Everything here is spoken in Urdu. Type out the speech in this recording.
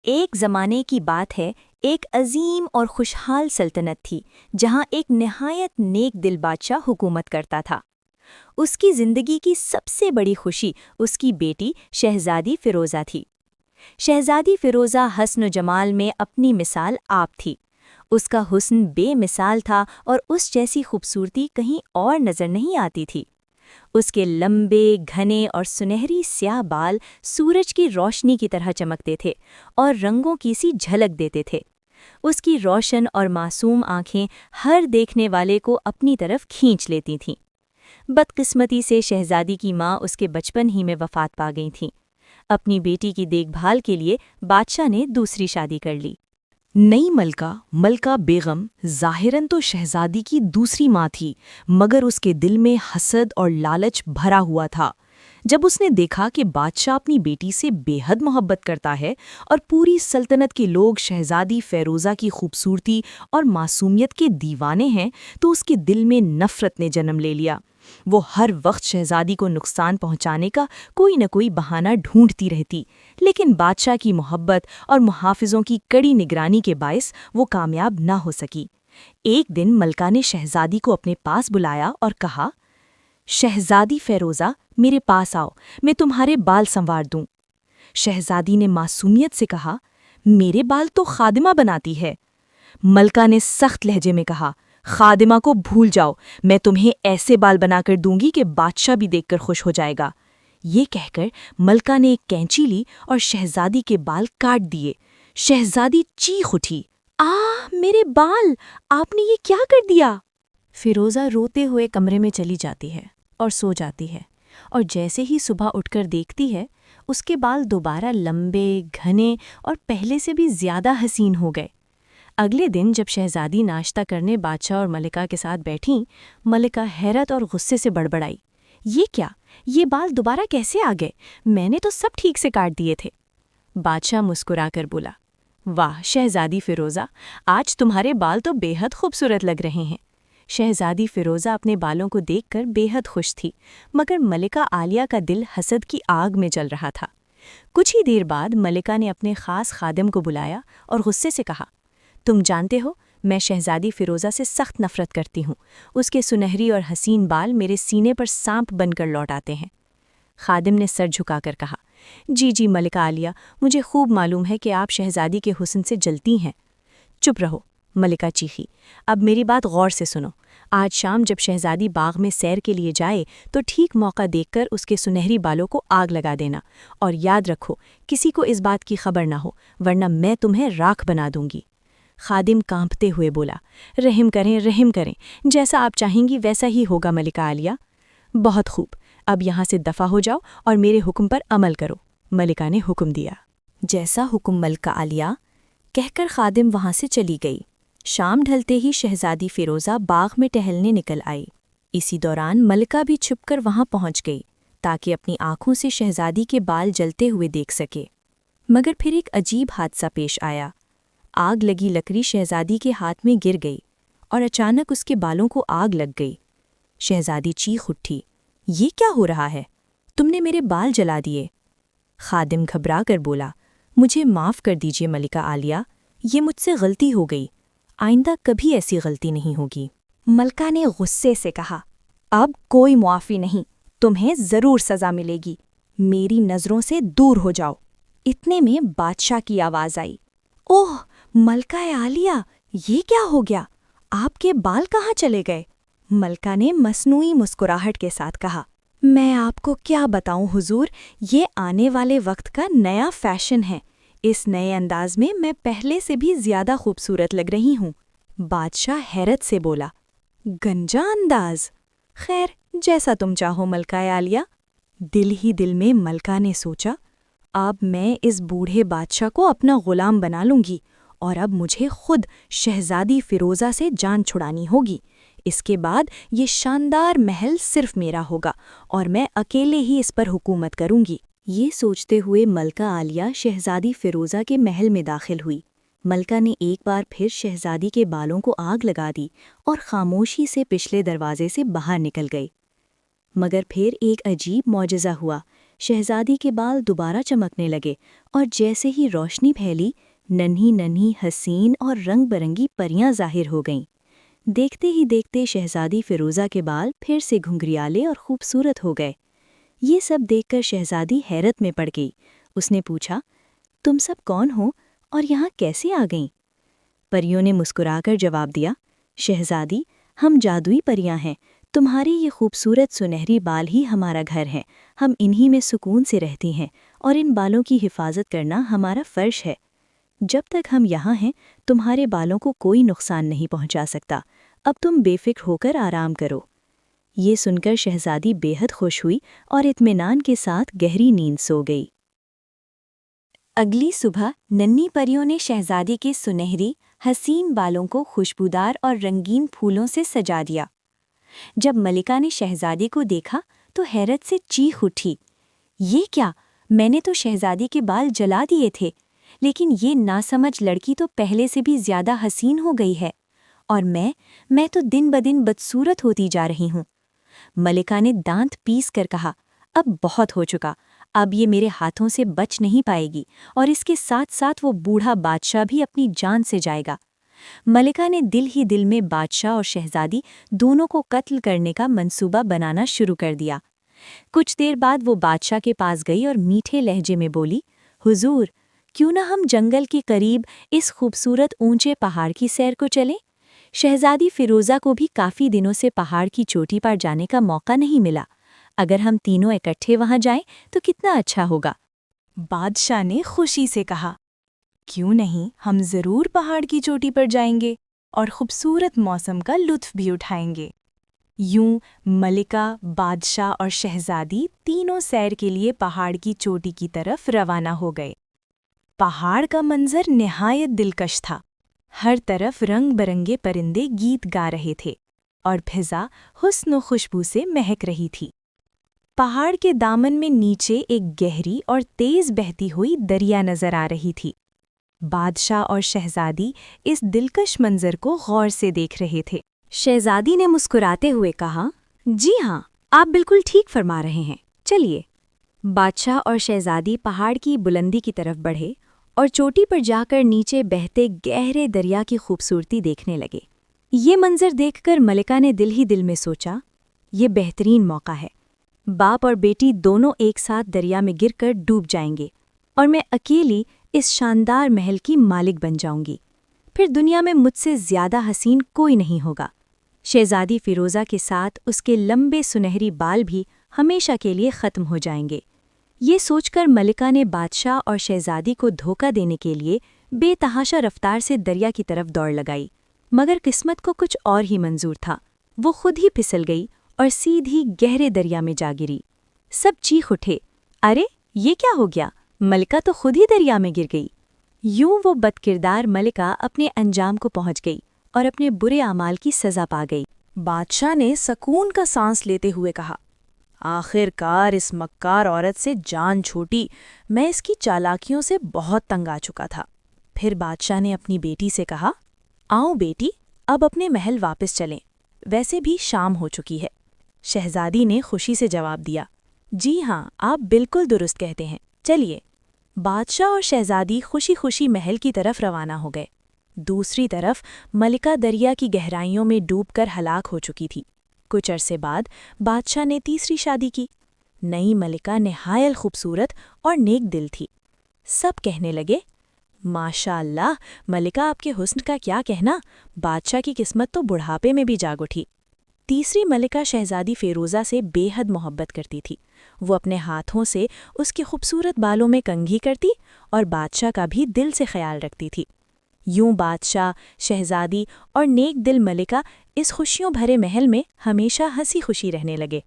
ایک زمانے کی بات ہے، ایک عظیم اور خوشحال سلطنت تھی جہاں ایک نہایت نیک دل بادشاہ حکومت کرتا تھا۔ اس کی زندگی کی سب سے بڑی خوشی اس کی بیٹی شہزادی فیروزہ تھی۔ شہزادی فیروزہ حسن و جمال میں اپنی مثال آپ تھی۔ اس کا حسن بے مثال تھا اور اس جیسی خوبصورتی کہیں اور نظر نہیں آتی تھی۔ اس کے لمبے، گھنے اور سنہری سیاہ بال سورج کی روشنی کی طرح چمکتے تھے اور رنگوں کی سی جھلک دیتے تھے۔ اس کی روشن اور معصوم آنکھیں ہر دیکھنے والے کو اپنی طرف کھینچ لیتی تھیں۔ بدقسمتی سے شہزادی کی ماں اس کے بچپن ہی میں وفات پا گئی تھیں۔ اپنی بیٹی کی دیکھ بھال کے لیے بادشاہ نے دوسری شادی کر لی۔ نئی ملکہ بیگم ظاہراً تو شہزادی کی دوسری ماں تھی، مگر اس کے دل میں حسد اور لالچ بھرا ہوا تھا۔ جب اس نے دیکھا کہ بادشاہ اپنی بیٹی سے بے حد محبت کرتا ہے اور پوری سلطنت کے لوگ شہزادی فیروزہ کی خوبصورتی اور معصومیت کے دیوانے ہیں، تو اس کے دل میں نفرت نے جنم لے لیا۔ وہ ہر وقت شہزادی کو نقصان پہنچانے کا کوئی نہ کوئی بہانہ ڈھونڈتی رہتی، لیکن بادشاہ کی محبت اور محافظوں کی کڑی نگرانی کے باعث وہ کامیاب نہ ہو سکی۔ ایک دن ملکہ نے شہزادی کو اپنے پاس بلایا اور کہا، شہزادی فیروزہ، میرے پاس آؤ، میں تمہارے بال سنوار دوں۔ شہزادی نے معصومیت سے کہا، میرے بال تو خادمہ بناتی ہے۔ ملکہ نے سخت لہجے میں کہا، خادمہ کو بھول جاؤ، میں تمہیں ایسے بال بنا کر دوں گی کہ بادشاہ بھی دیکھ کر خوش ہو جائے گا۔ یہ کہہ کر ملکہ نے ایک کینچی لی اور شہزادی کے بال کاٹ دیے۔ شہزادی چیخ اٹھی، میرے بال! آپ نے یہ کیا کر دیا؟ فیروزہ روتے ہوئے کمرے میں چلی جاتی ہے اور سو جاتی ہے، اور جیسے ہی صبح اٹھ کر دیکھتی ہے، اس کے بال دوبارہ لمبے، گھنے اور پہلے سے بھی زیادہ حسین ہو گئے۔ اگلے دن جب شہزادی ناشتہ کرنے بادشاہ اور ملکہ کے ساتھ بیٹھیں، ملکہ حیرت اور غصے سے بڑبڑائی، یہ کیا؟ یہ بال دوبارہ کیسے آ گئے؟ میں نے تو سب ٹھیک سے کاٹ دیے تھے۔ بادشاہ مسکرا کر بولا، واہ شہزادی فیروزہ، آج تمہارے بال تو بے حد خوبصورت لگ رہے ہیں۔ شہزادی فیروزہ اپنے بالوں کو دیکھ کر بے حد خوش تھی، مگر ملکہ عالیہ کا دل حسد کی آگ میں جل رہا تھا۔ کچھ ہی دیر بعد ملکہ نے اپنے خاص خادم کو بلایا اور غصے سے کہا، تم جانتے ہو میں شہزادی فیروزہ سے سخت نفرت کرتی ہوں۔ اس کے سنہری اور حسین بال میرے سینے پر سانپ بن کر لوٹ آتے ہیں۔ خادم نے سر جھکا کر کہا، جی ملکہ عالیہ، مجھے خوب معلوم ہے کہ آپ شہزادی کے حسن سے جلتی ہیں۔ چپ رہو، ملکہ چیخی، اب میری بات غور سے سنو۔ آج شام جب شہزادی باغ میں سیر کے لیے جائے تو ٹھیک موقع دیکھ کر اس کے سنہری بالوں کو آگ لگا دینا، اور یاد رکھو کسی کو اس بات کی خبر نہ ہو، ورنہ میں تمہیں راکھ بنا دوں گی۔ خادم کانپتے ہوئے بولا، رحم کریں، جیسا آپ چاہیں گی ویسا ہی ہوگا ملکہ عالیہ۔ بہت خوب، اب یہاں سے دفع ہو جاؤ اور میرے حکم پر عمل کرو، ملکہ نے حکم دیا۔ جیسا حکم ملکہ عالیہ، کہہ کر خادم وہاں سے چلی گئی۔ شام ڈھلتے ہی شہزادی فیروزہ باغ میں ٹہلنے نکل آئی۔ اسی دوران ملکہ بھی چھپ کر وہاں پہنچ گئی تاکہ اپنی آنکھوں سے شہزادی کے بال جلتے ہوئے دیکھ سکے۔ مگر پھر ایک عجیب حادثہ پیش آیا۔ آگ لگی لکڑی شہزادی کے ہاتھ میں گر گئی اور اچانک اس کے بالوں کو آگ لگ گئی۔ شہزادی چیخ اٹھی، یہ کیا ہو رہا ہے؟ تم نے میرے بال جلا دیے۔ خادم گھبرا کر بولا، مجھے معاف کر دیجیے ملکہ عالیہ، یہ مجھ سے غلطی ہو گئی، آئندہ کبھی ایسی غلطی نہیں ہوگی۔ ملکہ نے غصے سے کہا، اب کوئی معافی نہیں، تمہیں ضرور سزا ملے گی، میری نظروں سے دور ہو جاؤ۔ اتنے میں بادشاہ کی آواز آئی، اوہ ملکہ عالیہ، یہ کیا ہو گیا؟ آپ کے بال کہاں چلے گئے؟ ملکہ نے مصنوعی مسکراہٹ کے ساتھ کہا، میں آپ کو کیا بتاؤں حضور، یہ آنے والے وقت کا نیا فیشن ہے، اس نئے انداز میں پہلے سے بھی زیادہ خوبصورت لگ رہی ہوں۔ بادشاہ حیرت سے بولا، گنجا انداز؟ خیر جیسا تم چاہو ملکہ عالیہ۔ دل ہی دل میں ملکہ نے سوچا، اب میں اس بوڑھے بادشاہ کو اپنا غلام بنا لوں گی، اور اب مجھے خود شہزادی فیروزہ سے جان چھڑانی ہوگی۔ اس کے بعد یہ شاندار محل صرف میرا ہوگا اور میں اکیلے ہی اس پر حکومت کروں گی۔ یہ سوچتے ہوئے ملکہ عالیہ شہزادی فیروزہ کے محل میں داخل ہوئی۔ ملکہ نے ایک بار پھر شہزادی کے بالوں کو آگ لگا دی اور خاموشی سے پچھلے دروازے سے باہر نکل گئی۔ مگر پھر ایک عجیب معجزہ ہوا۔ شہزادی کے بال دوبارہ چمکنے لگے اور جیسے ہی روشنی پھیلی، ننھی ننھی حسین اور رنگ برنگی پریاں ظاہر ہو گئیں۔ دیکھتے ہی دیکھتے شہزادی فیروزہ کے بال پھر سے گھنگریالے اور خوبصورت ہو گئے۔ یہ سب دیکھ کر شہزادی حیرت میں پڑ گئی۔ اس نے پوچھا، تم سب کون ہو اور یہاں کیسے آ گئیں؟ پریوں نے مسکرا کر جواب دیا، شہزادی، ہم جادوئی پریاں ہیں، تمہاری یہ خوبصورت سنہری بال ہی ہمارا گھر ہے، ہم انہی میں سکون سے رہتی ہیں اور ان بالوں کی حفاظت کرنا ہمارا فرض ہے۔ جب تک ہم یہاں ہیں تمہارے بالوں کو کوئی نقصان نہیں پہنچا سکتا، اب تم بے فکر ہو کر آرام کرو۔ یہ سن کر شہزادی بے حد خوش ہوئی اور اطمینان کے ساتھ گہری نیند سو گئی۔ اگلی صبح ننھی پریوں نے شہزادی کے سنہری، حسین بالوں کو خوشبودار اور رنگین پھولوں سے سجا دیا۔ جب ملکہ نے شہزادی کو دیکھا تو حیرت سے چیخ اٹھی، یہ کیا؟ میں نے تو شہزادی کے بال جلا دیے تھے، لیکن یہ ناسمجھ لڑکی تو پہلے سے بھی زیادہ حسین ہو گئی ہے، اور میں تو دن بدن بدصورت ہوتی جا رہی ہوں۔ ملکہ نے دانت پیس کر کہا، اب بہت ہو چکا، اب یہ میرے ہاتھوں سے بچ نہیں پائے گی، اور اس کے ساتھ ساتھ وہ بوڑھا بادشاہ بھی اپنی جان سے جائے گا۔ ملکہ نے دل ہی دل میں بادشاہ اور شہزادی دونوں کو قتل کرنے کا منصوبہ بنانا شروع کر دیا۔ کچھ دیر بعد وہ بادشاہ کے پاس گئی اور میٹھے لہجے میں بولی، حضور، کیوں نہ ہم جنگل کے قریب اس خوبصورت اونچے پہاڑ کی سیر کو چلیں؟ شہزادی فیروزہ کو بھی کافی دنوں سے پہاڑ کی چوٹی پر جانے کا موقع نہیں ملا، اگر ہم تینوں اکٹھے وہاں جائیں تو کتنا اچھا ہوگا۔ بادشاہ نے خوشی سے کہا، کیوں نہیں، ہم ضرور پہاڑ کی چوٹی پر جائیں گے اور خوبصورت موسم کا لطف بھی اٹھائیں گے۔ یوں ملکہ، بادشاہ اور شہزادی تینوں سیر کے لیے پہاڑ کی چوٹی کی طرف روانہ ہو گئے۔ پہاڑ کا منظر نہایت دلکش تھا، ہر طرف رنگ برنگے پرندے گیت گا رہے تھے اور فضا حسن و خوشبو سے مہک رہی تھی۔ پہاڑ کے دامن میں نیچے ایک گہری اور تیز بہتی ہوئی دریا نظر آ رہی تھی۔ بادشاہ اور شہزادی اس دلکش منظر کو غور سے دیکھ رہے تھے۔ شہزادی نے مسکراتے ہوئے کہا، جی ہاں، آپ بالکل ٹھیک فرما رہے ہیں، چلیے۔ بادشاہ اور شہزادی پہاڑ کی بلندی کی طرف بڑھے اور چوٹی پر جا کر نیچے بہتے گہرے دریا کی خوبصورتی دیکھنے لگے۔ یہ منظر دیکھ کر ملکہ نے دل ہی دل میں سوچا، یہ بہترین موقع ہے، باپ اور بیٹی دونوں ایک ساتھ دریا میں گر کر ڈوب جائیں گے اور میں اکیلی اس شاندار محل کی مالک بن جاؤں گی، پھر دنیا میں مجھ سے زیادہ حسین کوئی نہیں ہوگا۔ شہزادی فیروزہ کے ساتھ اس کے لمبے سنہری بال بھی ہمیشہ کے لیے ختم ہو جائیں گے۔ یہ سوچ کر ملکہ نے بادشاہ اور شہزادی کو دھوکہ دینے کے لیے بے تحاشا رفتار سے دریا کی طرف دوڑ لگائی، مگر قسمت کو کچھ اور ہی منظور تھا، وہ خود ہی پھسل گئی اور سیدھی گہرے دریا میں جا گری۔ سب چیخ اٹھے، ارے یہ کیا ہو گیا؟ ملکہ تو خود ہی دریا میں گر گئی۔ یوں وہ بدکردار ملکہ اپنے انجام کو پہنچ گئی اور اپنے برے اعمال کی سزا پا گئی۔ بادشاہ نے سکون کا سانس لیتے ہوئے کہا، آخر کار اس مکار عورت سے جان چھوٹی، میں اس کی چالاکیوں سے بہت تنگ آ چکا تھا۔ پھر بادشاہ نے اپنی بیٹی سے کہا، آؤ بیٹی، اب اپنے محل واپس چلیں، ویسے بھی شام ہو چکی ہے۔ شہزادی نے خوشی سے جواب دیا، جی ہاں، آپ بالکل درست کہتے ہیں، چلیے۔ بادشاہ اور شہزادی خوشی خوشی محل کی طرف روانہ ہو گئے۔ دوسری طرف ملکہ دریا کی گہرائیوں میں ڈوب کر ہلاک ہو چکی تھی۔ کچھ عرصے بعد بادشاہ نے تیسری شادی کی۔ نئی ملکہ نہایت خوبصورت اور نیک دل تھی۔ سب کہنے لگے، ماشاء اللہ، ملکہ آپ کے حسن کا کیا کہنا، بادشاہ کی قسمت تو بڑھاپے میں بھی جاگ اٹھی۔ تیسری ملکہ شہزادی فیروزہ سے بے حد محبت کرتی تھی۔ وہ اپنے ہاتھوں سے اس کے خوبصورت بالوں میں کنگھی کرتی اور بادشاہ کا بھی دل سے خیال رکھتی تھی۔ یوں بادشاہ، شہزادی اور نیک دل ملکہ اس خوشیوں بھرے محل میں ہمیشہ ہنسی خوشی رہنے لگے۔